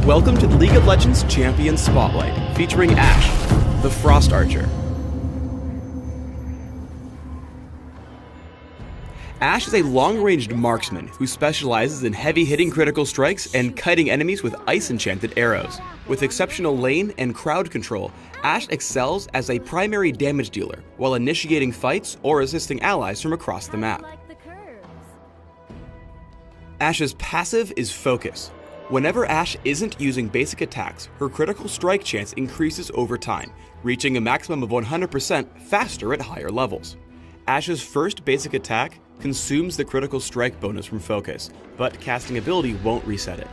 Welcome to the League of Legends Champion Spotlight, featuring Ashe, the Frost Archer. Ashe is a long-ranged marksman who specializes in heavy-hitting critical strikes and kiting enemies with ice-enchanted arrows. With exceptional lane and crowd control, Ashe excels as a primary damage dealer while initiating fights or assisting allies from across the map. Ashe's passive is Focus. Whenever Ashe isn't using basic attacks, her critical strike chance increases over time, reaching a maximum of 100% faster at higher levels. Ashe's first basic attack consumes the critical strike bonus from Focus, but casting ability won't reset it.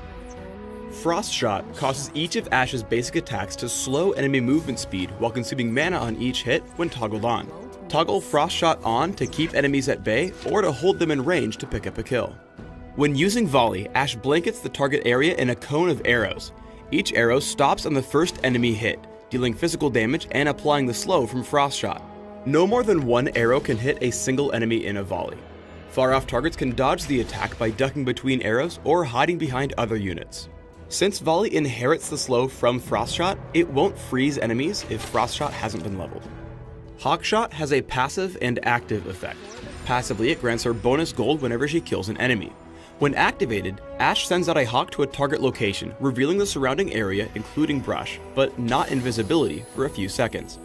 Frost Shot causes each of Ashe's basic attacks to slow enemy movement speed while consuming mana on each hit when toggled on. Toggle Frost Shot on to keep enemies at bay or to hold them in range to pick up a kill. When using Volley, Ashe blankets the target area in a cone of arrows. Each arrow stops on the first enemy hit, dealing physical damage and applying the slow from Frost Shot. No more than one arrow can hit a single enemy in a volley. Far-off targets can dodge the attack by ducking between arrows or hiding behind other units. Since Volley inherits the slow from Frost Shot, it won't freeze enemies if Frost Shot hasn't been leveled. Hawk Shot has a passive and active effect. Passively, it grants her bonus gold whenever she kills an enemy. When activated, Ashe sends out a hawk to a target location, revealing the surrounding area including brush, but not invisibility for a few seconds.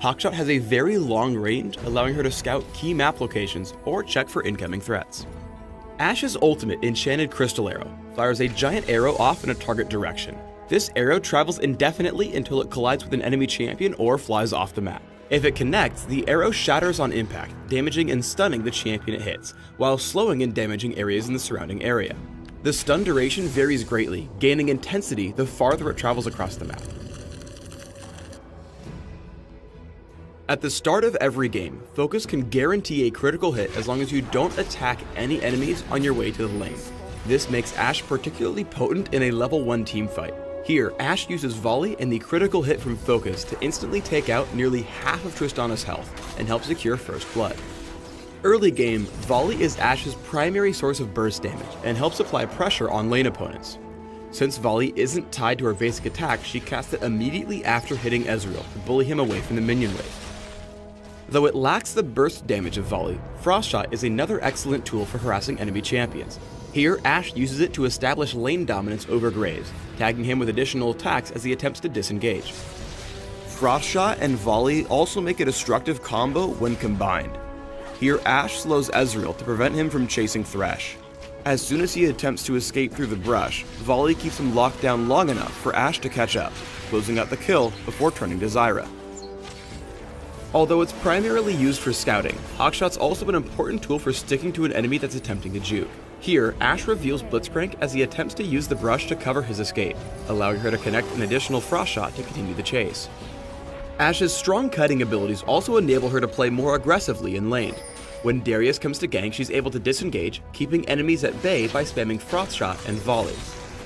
Hawkshot has a very long range, allowing her to scout key map locations or check for incoming threats. Ashe's ultimate Enchanted Crystal Arrow fires a giant arrow off in a target direction. This arrow travels indefinitely until it collides with an enemy champion or flies off the map. If it connects, the arrow shatters on impact, damaging and stunning the champion it hits, while slowing and damaging areas in the surrounding area. The stun duration varies greatly, gaining intensity the farther it travels across the map. At the start of every game, Focus can guarantee a critical hit as long as you don't attack any enemies on your way to the lane. This makes Ashe particularly potent in a level 1 teamfight. Here, Ashe uses Volley and the critical hit from Focus to instantly take out nearly half of Tristana's health and help secure first blood. Early game, Volley is Ashe's primary source of burst damage and helps apply pressure on lane opponents. Since Volley isn't tied to her basic attack, she casts it immediately after hitting Ezreal to bully him away from the minion wave. Though it lacks the burst damage of Volley, Frost Shot is another excellent tool for harassing enemy champions. Here, Ashe uses it to establish lane dominance over Graves, tagging him with additional attacks as he attempts to disengage. Frost Shot and Volley also make a destructive combo when combined. Here, Ashe slows Ezreal to prevent him from chasing Thresh. As soon as he attempts to escape through the brush, Volley keeps him locked down long enough for Ashe to catch up, closing out the kill before turning to Zyra. Although it's primarily used for scouting, Hawkshot's also an important tool for sticking to an enemy that's attempting to juke. Here, Ashe reveals Blitzcrank as he attempts to use the brush to cover his escape, allowing her to connect an additional Frost Shot to continue the chase. Ashe's strong kiting abilities also enable her to play more aggressively in lane. When Darius comes to gank, she's able to disengage, keeping enemies at bay by spamming Frost Shot and Volley.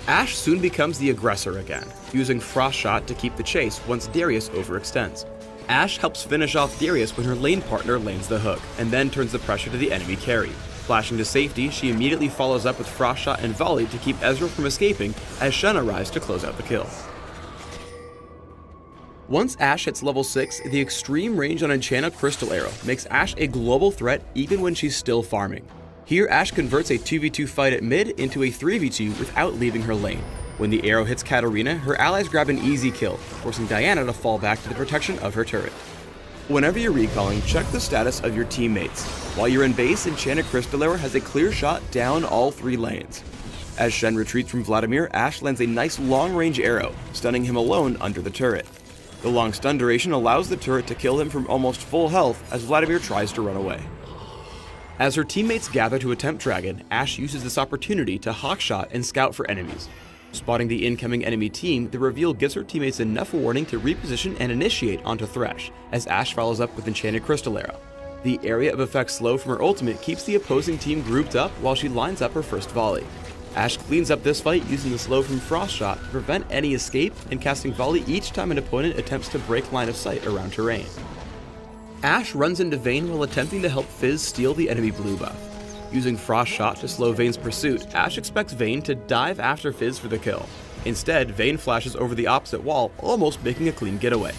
Ashe soon becomes the aggressor again, using Frost Shot to keep the chase once Darius overextends. Ashe helps finish off Darius when her lane partner lanes the hook, and then turns the pressure to the enemy carry. Flashing to safety, she immediately follows up with Frost Shot and Volley to keep Ezreal from escaping as Shen arrives to close out the kill. Once Ashe hits level 6, the extreme range on Enchanted Crystal Arrow makes Ashe a global threat even when she's still farming. Here, Ashe converts a 2v2 fight at mid into a 3v2 without leaving her lane. When the arrow hits Katarina, her allies grab an easy kill, forcing Diana to fall back to the protection of her turret. Whenever you're recalling, check the status of your teammates. While you're in base, Enchanted Crystal Arrow has a clear shot down all 3 lanes. As Shen retreats from Vladimir, Ashe lands a nice long-range arrow, stunning him alone under the turret. The long stun duration allows the turret to kill him from almost full health as Vladimir tries to run away. As her teammates gather to attempt Dragon, Ashe uses this opportunity to hawkshot and scout for enemies. Spotting the incoming enemy team, the reveal gives her teammates enough warning to reposition and initiate onto Thresh, as Ashe follows up with Enchanted Crystal Arrow. The area of effect slow from her ultimate keeps the opposing team grouped up while she lines up her first volley. Ashe cleans up this fight using the slow from Frost Shot to prevent any escape and casting Volley each time an opponent attempts to break line of sight around terrain. Ashe runs into Vayne while attempting to help Fizz steal the enemy blue buff. Using Frost Shot to slow Vayne's pursuit, Ashe expects Vayne to dive after Fizz for the kill. Instead, Vayne flashes over the opposite wall, almost making a clean getaway.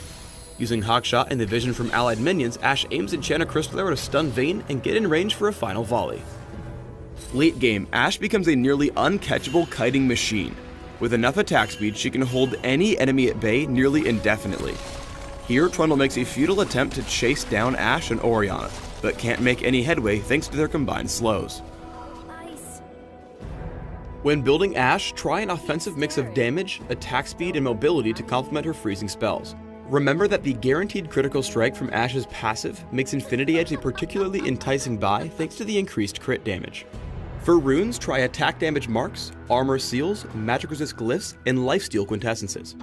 Using Hawkshot and the vision from allied minions, Ashe aims Enchant a Crystal Arrow to stun Vayne and get in range for a final volley. Late game, Ashe becomes a nearly uncatchable kiting machine. With enough attack speed, she can hold any enemy at bay nearly indefinitely. Here, Trundle makes a futile attempt to chase down Ashe and Orianna, but can't make any headway thanks to their combined slows. When building Ashe, try an offensive mix of damage, attack speed, and mobility to complement her freezing spells. Remember that the guaranteed critical strike from Ashe's passive makes Infinity Edge a particularly enticing buy thanks to the increased crit damage. For runes, try attack damage marks, armor seals, magic resist glyphs, and lifesteal quintessences.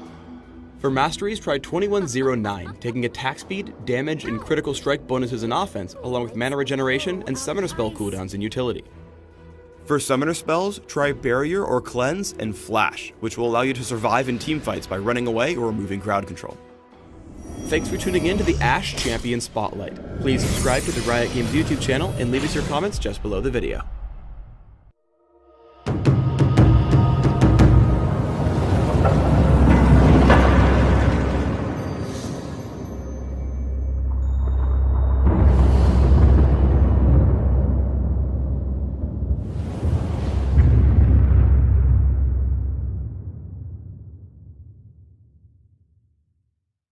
For masteries, try 2109, taking attack speed, damage, and critical strike bonuses in offense, along with mana regeneration and summoner spell cooldowns in utility. For summoner spells, try Barrier or Cleanse and Flash, which will allow you to survive in teamfights by running away or removing crowd control. Thanks for tuning in to the Ashe Champion Spotlight. Please subscribe to the Riot Games YouTube channel and leave us your comments just below the video.